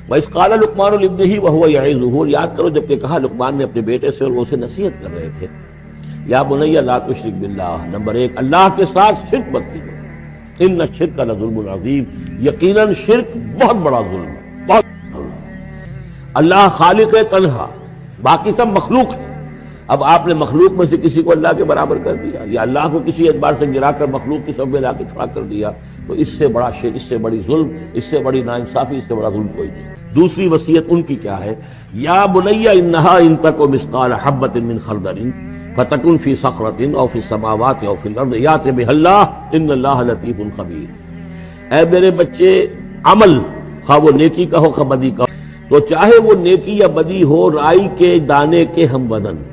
وَإِذْ قَالَ لُقْمَانُ لِابْنِهِ وَهُوَ يَعِظُهُ، یاد کرو جب کہ کہا لقمان نے اپنے بیٹے سے اور وہ اسے نصیحت کر رہے تھے، یا بنی لا تشرک باللہ، نمبر 1 اللہ کے ساتھ شرک مت کیجو، ان الشرک لظلم عظیم، یقیناً شرک بہت بڑا ظلم ہے، بہت۔ اللہ خالق ہے تنہا، باقی سب مخلوق ہے۔ اب آپ نے مخلوق میں سے کسی کو اللہ کے برابر کر دیا، یا اللہ کو کسی اعتبار سے گرا کر مخلوق کی صف میں لا کے کھڑا کر دیا، تو اس سے بڑا شرک، اس سے بڑی ظلم، اس سے بڑی ناانصافی، اس سے بڑا ظلم کوئی نہیں۔ دوسری وصیت ان کی کیا ہے؟ یا بنی انہا ان تک مثقال حبۃ من خردل فتکن فی صخرۃ او فی السماوات او فی الارض یأت بها اللہ ان اللہ لطیف خبیر۔ اے میرے بچے، عمل خواہ وہ نیکی کا ہو خواہ بدی کا ہو، تو چاہے وہ نیکی یا بدی ہو رائی کے دانے کے ہم وزن،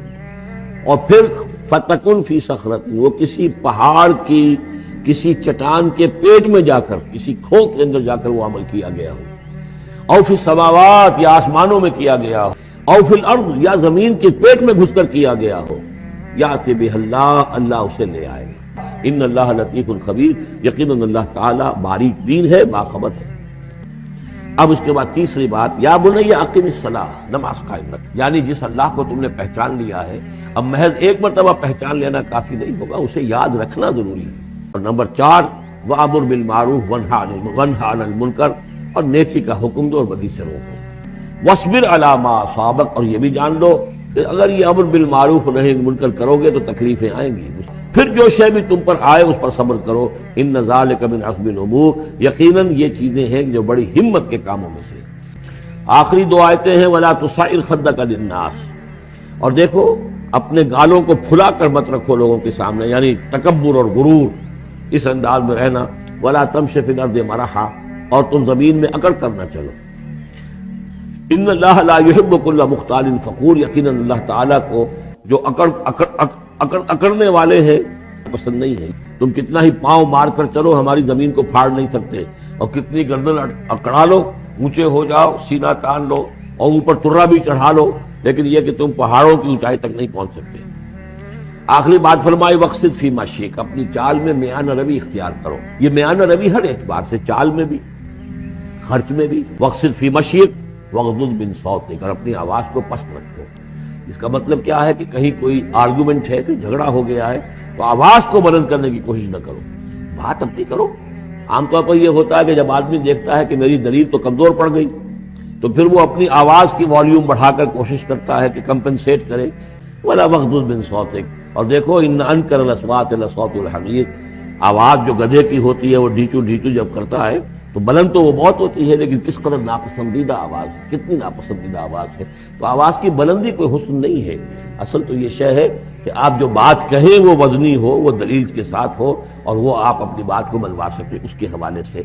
اور پھر فتکن فی صخرۃ، وہ کسی پہاڑ کی، کسی چٹان کے پیٹ میں جا کر، کسی کھو کے اندر جا کر وہ عمل کیا گیا ہو، او فی السماوات یا آسمانوں میں کیا گیا ہو، او فی الارض یا زمین کے پیٹ میں گھس کر کیا گیا ہو، یأت بہ اللہ، اللہ اسے لے آئے گا، ان اللہ لطیف خبیر، یقیناً اللہ تعالی باریک بین ہے، باخبر ہے۔ اب اس کے بعد تیسری بات، یا بنی اقم الصلاۃ، نماز قائم رکھ، یعنی جس اللہ کو تم نے پہچان لیا ہے، اب محض ایک مرتبہ پہچان لینا کافی نہیں ہوگا، اسے یاد رکھنا ضروری ہے۔ اور نمبر 4، وَأَمُرْ بِالْمَعْرُوفِ وَانْهَ عَنِ الْمُنْکَرِ، اور نیکی کا حکم دو اور بدی سے روکو۔ وَاصْبِرْ عَلَىٰ مَا أَصَابَكَ، اور یہ بھی جان لو کہ اگر یہ امر بالمعروف اور نہی عن المنکر کرو گے تو تکلیفیں آئیں گی، پھر جو شے بھی تم پر آئے اس پر صبر کرو، ان ذالک من عزم الامور، یقیناً یہ چیزیں ہیں جو بڑی ہمت کے کاموں میں سے۔ آخری 2 آیتیں ہیں، وَلَا تُصَعِّرْ خَدَّكَ لِلنَّاسِ، اور دیکھو اپنے گالوں کو پھلا کر مت رکھو لوگوں کے سامنے، یعنی تکبر اور غرور، اس انداز میں رہنا۔ وَلَا تَمْشِ فِي الْأَرْضِ مَرَحًا، اور تم زمین میں اکڑ کر نہ چلو۔ ان اللہ لا يحب كل مختال فخور، یقیناً اللہ تعالیٰ کو جو اکڑنے والے ہیں پسند نہیں ہے۔ تم کتنا ہی پاؤں مار کر چلو ہماری زمین کو پھاڑ نہیں سکتے، اور کتنی گردن اکڑا لو، اونچے ہو جاؤ، سینہ تان لو اور اوپر ترا بھی چڑھا لو، لیکن یہ کہ تم پہاڑوں کی اونچائی تک نہیں پہنچ سکتے۔ آخری بات فرمائی، وقصد فی مشیک، اپنی چال میں میانہ روی اختیار کرو۔ یہ میانہ روی ہر اعتبار سے، چال میں بھی، خرچ میں بھی۔ وقصد فی مشیک وغضض من صوتک، اور اپنی آواز کو پست رکھو۔ اس کا مطلب کیا ہے کہ کہیں کوئی آرگومنٹ ہے کہ جھگڑا ہو گیا ہے تو آواز کو بلند کرنے کی کوشش نہ کرو، بات اپنی کرو۔ عام طور پر یہ ہوتا ہے کہ جب آدمی دیکھتا ہے کہ میری دلیل تو کمزور پڑ گئی تو پھر وہ اپنی آواز کی والیوم بڑھا کر کوشش کرتا ہے کہ کمپنسیٹ کرے۔ ولا وغضض من صوتک، اور دیکھو ان انکر الاصوات لصوت الحمیر، آواز جو گدھے کی ہوتی ہے وہ ڈھیچو ڈھیچو جب کرتا ہے تو بلند تو وہ بہت ہوتی ہے، لیکن کس قدر ناپسندیدہ آواز ہے، کتنی ناپسندیدہ آواز ہے۔ تو آواز کی بلندی کوئی حسن نہیں ہے، اصل تو یہ شے ہے کہ آپ جو بات کہیں وہ وزنی ہو، وہ دلیل کے ساتھ ہو، اور وہ آپ اپنی بات کو منوا سکیں اس کے حوالے سے۔